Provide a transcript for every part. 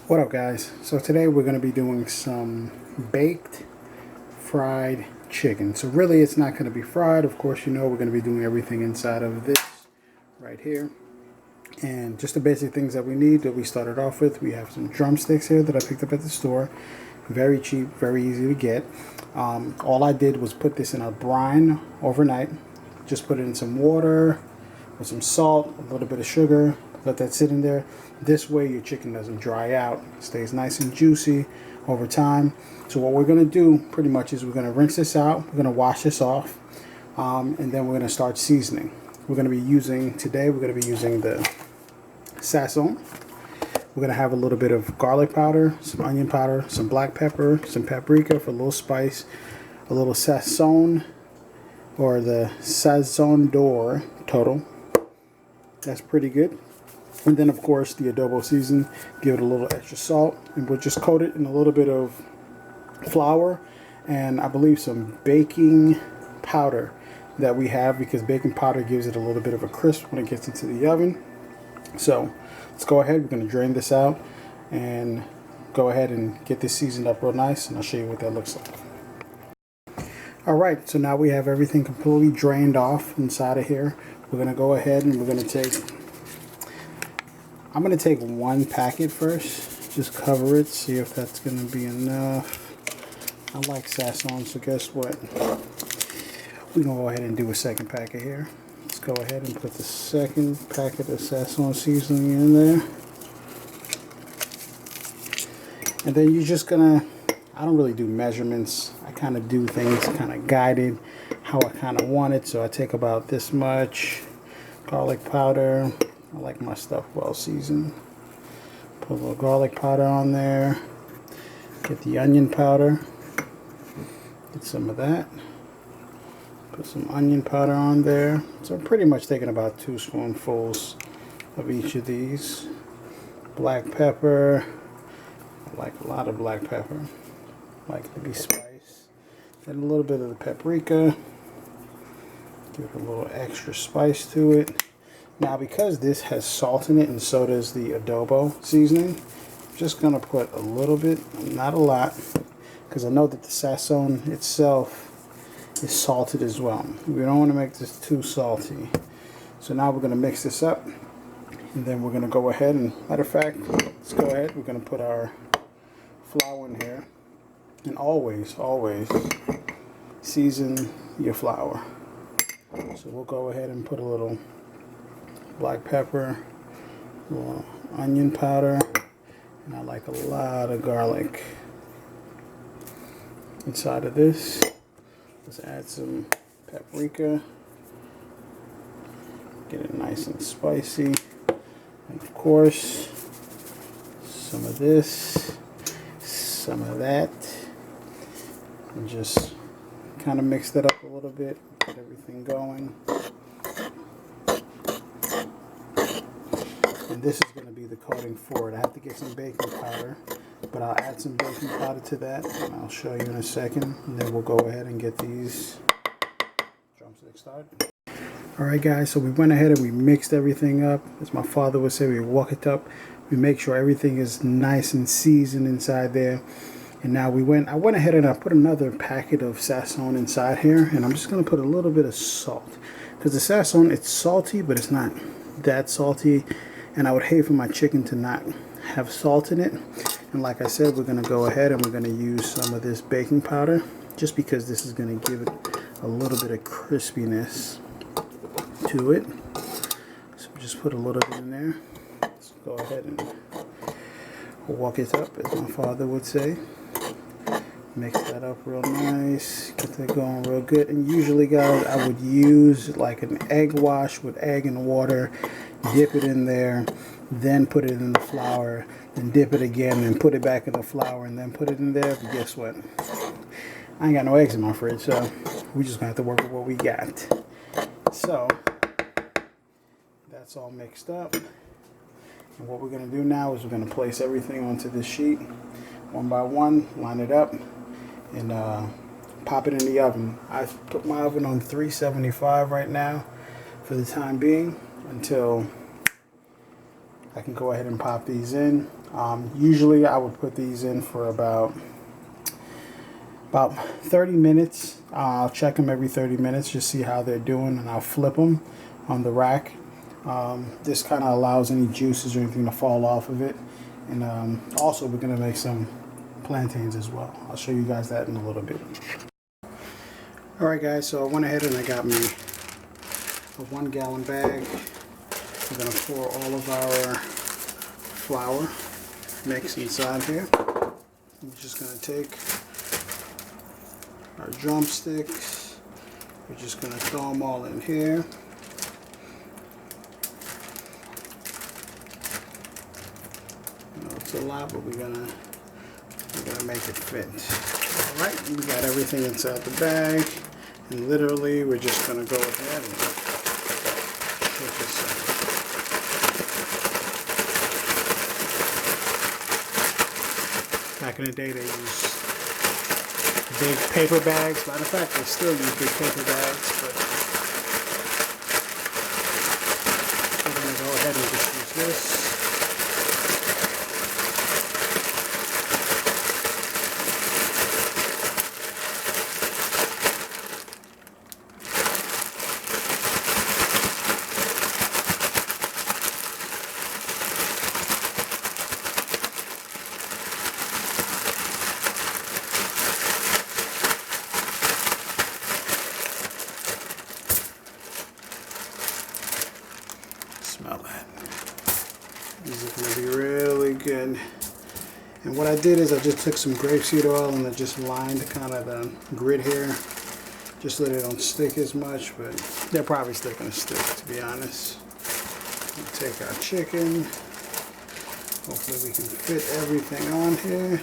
What up, guys? So today we're going to be doing some baked fried chicken. So really it's not going to be fried. Of course, you know we're going to be doing everything inside of this right here. And just the basic things that we need that we started off with. We have some drumsticks here that I picked up at the store. Very cheap, very easy to get. All I did was put this in a brine overnight. Just put it in some water with some salt, a little bit of sugar. Let that sit in there. This way your chicken doesn't dry out. It stays nice and juicy over time. So what we're going to do pretty much is we're going to rinse this out. We're going to wash this off. And then we're going to start seasoning. We're going to be using, today we're going to be using the Sazon. We're going to have a little bit of garlic powder, some onion powder, some black pepper, some paprika for a little spice, a little Sazon or the Sazon d'Or total. That's pretty good. And then of course the adobo season, give it a little extra salt, and we'll just coat it in a little bit of flour and I believe some baking powder that we have, because baking powder gives it a little bit of a crisp when it gets into the oven. So let's go ahead, we're going to drain this out and go ahead and get this seasoned up real nice, and I'll show you what that looks like. Alright, so now we have everything completely drained off inside of here. We're going to go ahead and we're going to take, I'm going to take one packet first, just cover it, see if that's going to be enough. I like Sazon, so guess what? We're going to go ahead and do a second packet here. Let's go ahead and put the second packet of Sazon seasoning in there. And then you're just going to, I don't really do measurements. I kind of do things kind of guided how I kind of want it. So I take about this much garlic powder. I like my stuff well seasoned. Put a little garlic powder on there. Get the onion powder. Get some of that. Put some onion powder on there. So I'm pretty much taking about 2 spoonfuls of each of these. Black pepper. I like a lot of black pepper. I like it to be spice. Then a little bit of the paprika. Give it a little extra spice to it. Now because this has salt in it and so does the adobo seasoning, I'm just going to put a little bit, not a lot, because I know that the Sazon itself is salted as well. We don't want to make this too salty. So now we're going to mix this up, and then we're going to go ahead and, matter of fact, let's go ahead, we're going to put our flour in here. And always season your flour. So we'll go ahead and put a little black pepper, a little onion powder, and I like a lot of garlic inside of this. Let's add some paprika, get it nice and spicy, and of course some of this, some of that, and just kind of mix that up a little bit, get everything going. And this is going to be the coating for it. I have to get some baking powder, but I'll add some baking powder to that, and I'll show you in a second. And then we'll go ahead and get these drumsticks started. Alright guys, so we went ahead and we mixed everything up. As my father would say, we walk it up. We make sure everything is nice and seasoned inside there. And now I went ahead and I put another packet of Sazon inside here, and I'm just going to put a little bit of salt. Because the Sazon, it's salty, but it's not that salty. And I would hate for my chicken to not have salt in it. And like I said, we're going to go ahead and we're going to use some of this baking powder, just because this is going to give it a little bit of crispiness to it. So just put a little bit in there. Let's go ahead and walk it up, as my father would say. Mix that up real nice, get that going real good. And usually, guys, I would use like an egg wash with egg and water, dip it in there, then put it in the flour, then dip it again, and put it back in the flour, and then put it in there. But guess what? I ain't got no eggs in my fridge, so we just gonna have to work with what we got. So that's all mixed up. And what we're gonna do now is we're gonna place everything onto this sheet, one by one, line it up, and pop it in the oven. I put my oven on 375 right now for the time being, until I can go ahead and pop these in. Usually I would put these in for about 30 minutes. I'll check them every 30 minutes, just see how they're doing, and I'll flip them on the rack. This kind of allows any juices or anything to fall off of it. And also we're going to make some plantains as well. I'll show you guys that in a little bit. Alright guys, so I went ahead and I got me a 1 gallon bag. We're going to pour all of our flour mix inside here. We're just going to take our drumsticks. We're just going to throw them all in here. It's a lot, but we're gonna make it fit. All right, we got everything inside the bag, and literally we're just gonna go ahead and shake this up. Back in the day, they used big paper bags. Matter of fact, they still use big paper bags, but we're gonna go ahead and just use this. Smell that. These are going to be really good. And what I did is I just took some grape seed oil and I just lined kind of the grid here, just so they don't stick as much, but they're probably still going to stick, to be honest. We'll take our chicken. Hopefully we can fit everything on here.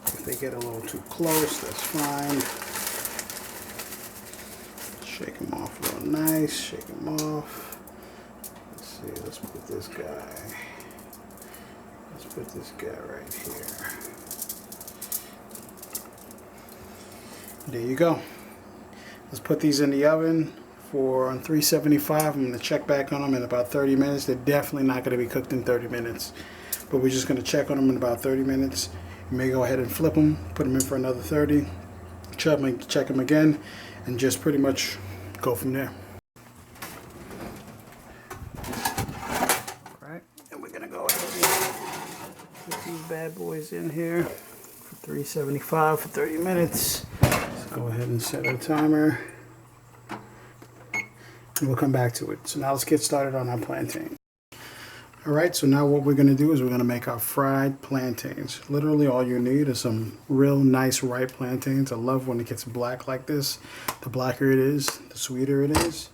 If they get a little too close, that's fine. Shake them off real nice, shake them off. Let's see, let's put this guy. Let's put this guy right here. There you go. Let's put these in the oven for 375. I'm going to check back on them in about 30 minutes. They're definitely not going to be cooked in 30 minutes. But we're just going to check on them in about 30 minutes. You may go ahead and flip them, put them in for another 30. Check them again, and just pretty much go from there. Alright, and we're going to go ahead and put these bad boys in here for 375 for 30 minutes. Let's go ahead and set our timer. And we'll come back to it. So now let's get started on our plantain. Alright, so now what we're going to do is we're going to make our fried plantains. Literally all you need is some real nice ripe plantains. I love when it gets black like this. The blacker it is, the sweeter it is.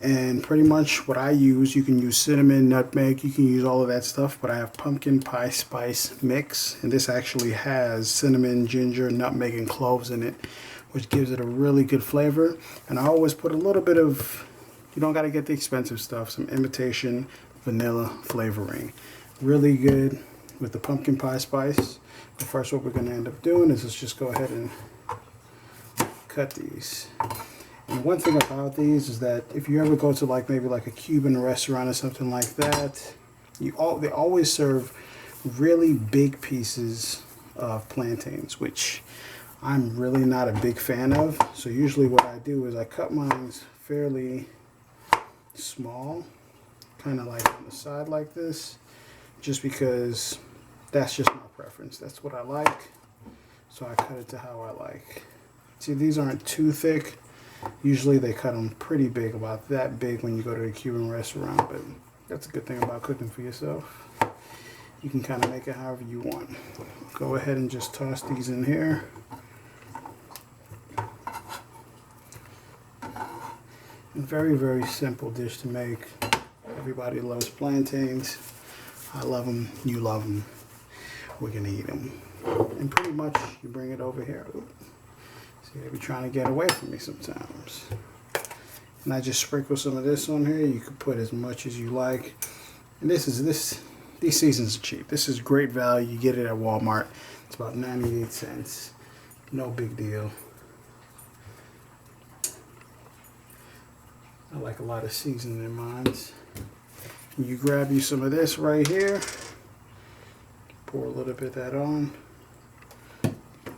And pretty much what I use, you can use cinnamon, nutmeg, you can use all of that stuff, but I have pumpkin pie spice mix. And this actually has cinnamon, ginger, nutmeg, and cloves in it, which gives it a really good flavor. And I always put a little bit of, you don't got to get the expensive stuff, some imitation vanilla flavoring. Really good with the pumpkin pie spice. But first what we're going to end up doing is let's just go ahead and cut these. And one thing about these is that if you ever go to like maybe like a Cuban restaurant or something like that, they always serve really big pieces of plantains, which I'm really not a big fan of. So usually what I do is I cut mine fairly small, kind of like on the side like this, just because that's just my preference. That's what I like, so I cut it to how I like. See, these aren't too thick. Usually they cut them pretty big, about that big when you go to a Cuban restaurant, but that's a good thing about cooking for yourself. You can kind of make it however you want. Go ahead and just toss these in here. A very, very simple dish to make. Everybody loves plantains. I love them. You love them. We're going to eat them. And pretty much you bring it over here. Ooh. See, they be trying to get away from me sometimes. And I just sprinkle some of this on here. You can put as much as you like. And these seasons are cheap. This is great value. You get it at Walmart. It's about 98 cents. No big deal. I like a lot of seasoning in mine. You grab you some of this right here. Pour a little bit of that on.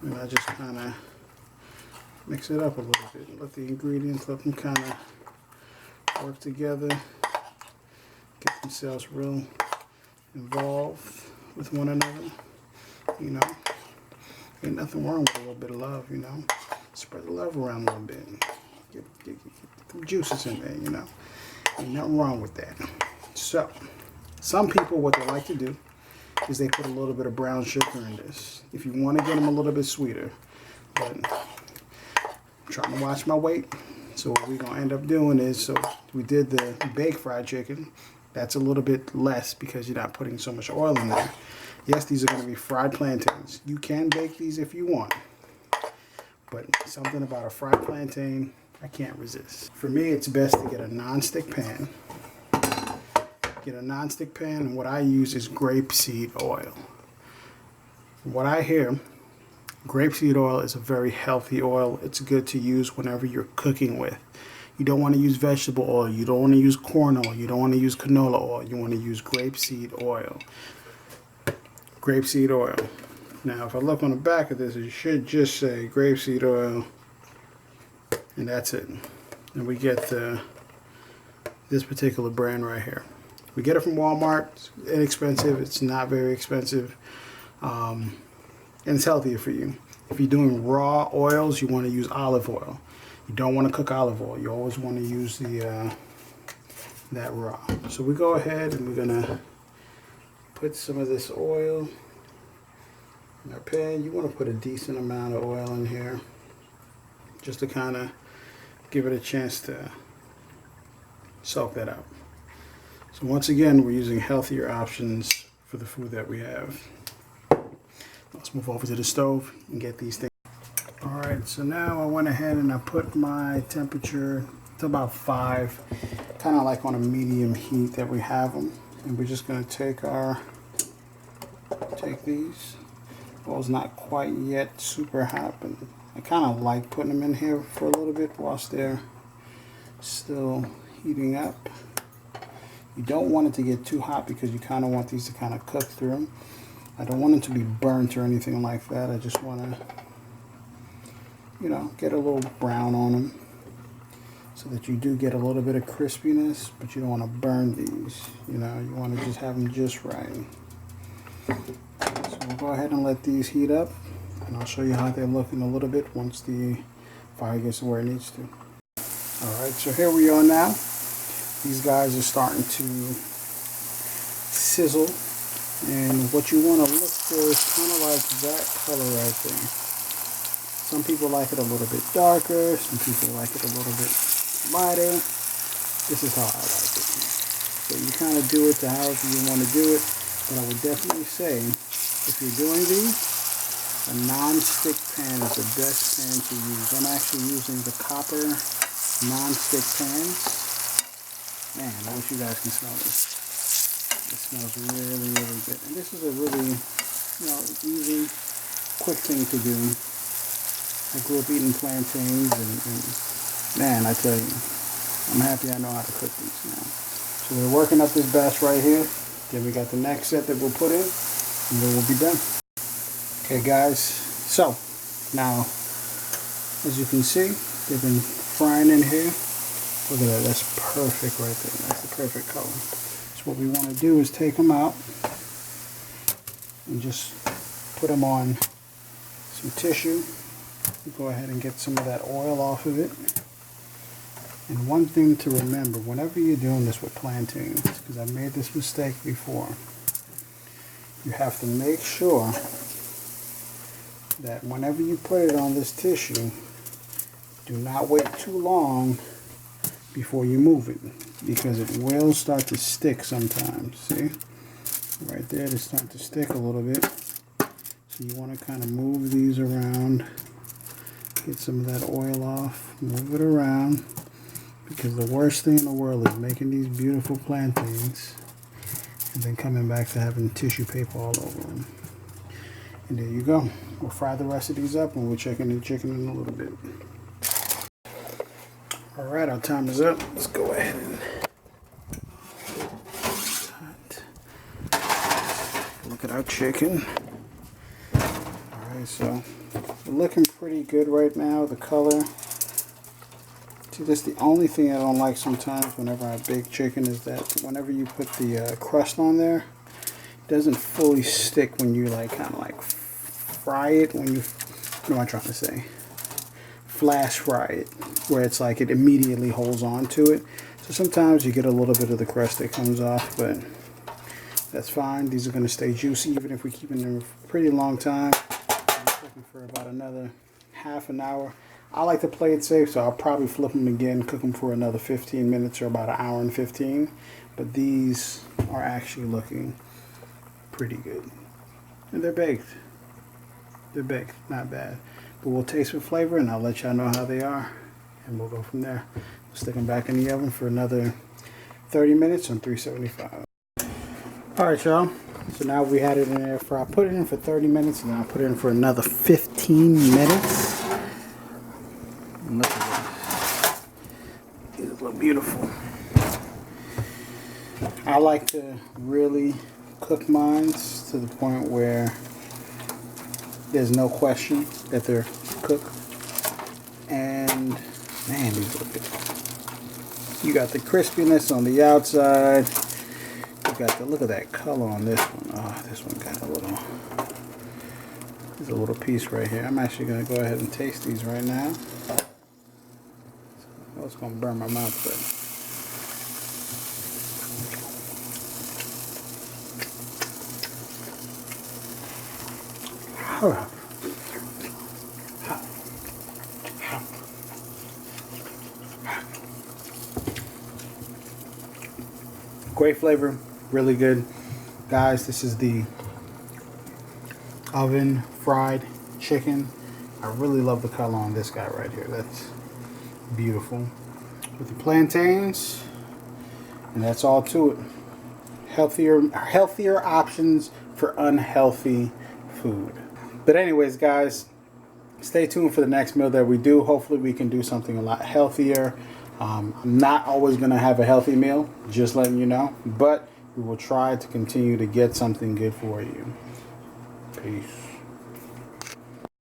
And I just kind of mix it up a little bit. Let the ingredients, let them kind of work together. Get themselves real involved with one another. You know, ain't nothing wrong with a little bit of love, you know. Spread the love around a little bit. Get some juices in there, you know. Ain't nothing wrong with that. So, some people, what they like to do is they put a little bit of brown sugar in this. If you want to get them a little bit sweeter. But I'm trying to watch my weight. So what we're going to end up doing is, so we did the baked fried chicken. That's a little bit less because you're not putting so much oil in there. Yes, these are going to be fried plantains. You can bake these if you want. But something about a fried plantain, I can't resist. For me, it's best to get a non-stick pan. Get a non-stick pan, and what I use is grape seed oil. From what I hear, grape seed oil is a very healthy oil. It's good to use whenever you're cooking with. You don't want to use vegetable oil. You don't want to use corn oil. You don't want to use canola oil. You want to use grape seed oil. Grape seed oil. Now, if I look on the back of this, it should just say grape seed oil, and that's it. And we get this particular brand right here. We get it from Walmart. It's inexpensive. It's not very expensive. And it's healthier for you. If you're doing raw oils, you want to use olive oil. You don't want to cook olive oil. You always want to use that raw. So we go ahead and we're going to put some of this oil in our pan. You want to put a decent amount of oil in here just to kind of give it a chance to soak that up. So once again, we're using healthier options for the food that we have. Let's move over to the stove and get these things. Alright, so now I went ahead and I put my temperature to about 5, kind of like on a medium heat that we have them. And we're just going to take these. Oil's not quite yet super hot, but I kind of like putting them in here for a little bit whilst they're still heating up. You don't want it to get too hot because you kind of want these to kind of cook through. I don't want them to be burnt or anything like that. I just want to, you know, get a little brown on them so that you do get a little bit of crispiness, but you don't want to burn these. You know, you want to just have them just right. So we'll go ahead and let these heat up, and I'll show you how they look in a little bit once the fire gets to where it needs to. Alright, so here we are now. These guys are starting to sizzle, and what you want to look for is kind of like that color right there. Some people like it a little bit darker, some people like it a little bit lighter. This is how I like it. So you kind of do it to however you want to do it, but I would definitely say if you're doing these, a non-stick pan is the best pan to use. I'm actually using the copper non-stick pans. Man, I wish you guys can smell this. It smells really, really good. And this is a really, you know, easy, quick thing to do. I grew up eating plantains, and man, I tell you, I'm happy I know how to cook these now. So we're working up this batch right here. Then we got the next set that we'll put in, and then we'll be done. Okay, guys. So now, as you can see, they've been frying in here. Look at that, that's perfect right there. That's the perfect color. So what we want to do is take them out and just put them on some tissue. Go ahead and get some of that oil off of it. And one thing to remember, whenever you're doing this with plantains, because I made this mistake before, you have to make sure that whenever you put it on this tissue, do not wait too long before you move it, because it will start to stick sometimes. See? Right there, it's starting to stick a little bit. So you want to kind of move these around, get some of that oil off, move it around, because the worst thing in the world is making these beautiful plantains and then coming back to having tissue paper all over them. And there you go. We'll fry the rest of these up, and we'll check in the chicken in a little bit. All right, our time is up. Let's go ahead and look at our chicken. All right, so we're looking pretty good right now. The color. See, that's the only thing I don't like sometimes whenever I bake chicken is that whenever you put the crust on there, it doesn't fully stick when you like kind of like fry it. When you, what am I trying to say? Flash fry it, where it's like it immediately holds on to it. So sometimes you get a little bit of the crust that comes off, but that's fine. These are going to stay juicy even if we keep them for a pretty long time. I'm cooking for about another half an hour. I like to play it safe, so I'll probably flip them again, cook them for another 15 minutes or about an hour and 15. But these are actually looking pretty good. And they're baked. They're baked, not bad. But we'll taste for flavor and I'll let y'all know how they are. And we'll go from there. We'll stick them back in the oven for another 30 minutes on 375. Alright, y'all. So now we had it in there for, I put it in for 30 minutes and then I put it in for another 15 minutes. And look at this. These look beautiful. I like to really cook mine to the point where there's no question that they're cooked. And man, these look good. You got the crispiness on the outside. You got the, look at that color on this one. Oh, this one got a little, there's a little piece right here. I'm actually going to go ahead and taste these right now. I was going to burn my mouth, but great flavor, really good. Guys, this is the oven fried chicken. I really love the color on this guy right here. That's beautiful. With the plantains, and that's all to it. Healthier options for unhealthy food. But anyways, guys, stay tuned for the next meal that we do. Hopefully we can do something a lot healthier. I'm not always going to have a healthy meal, just letting you know, but we will try to continue to get something good for you. Peace.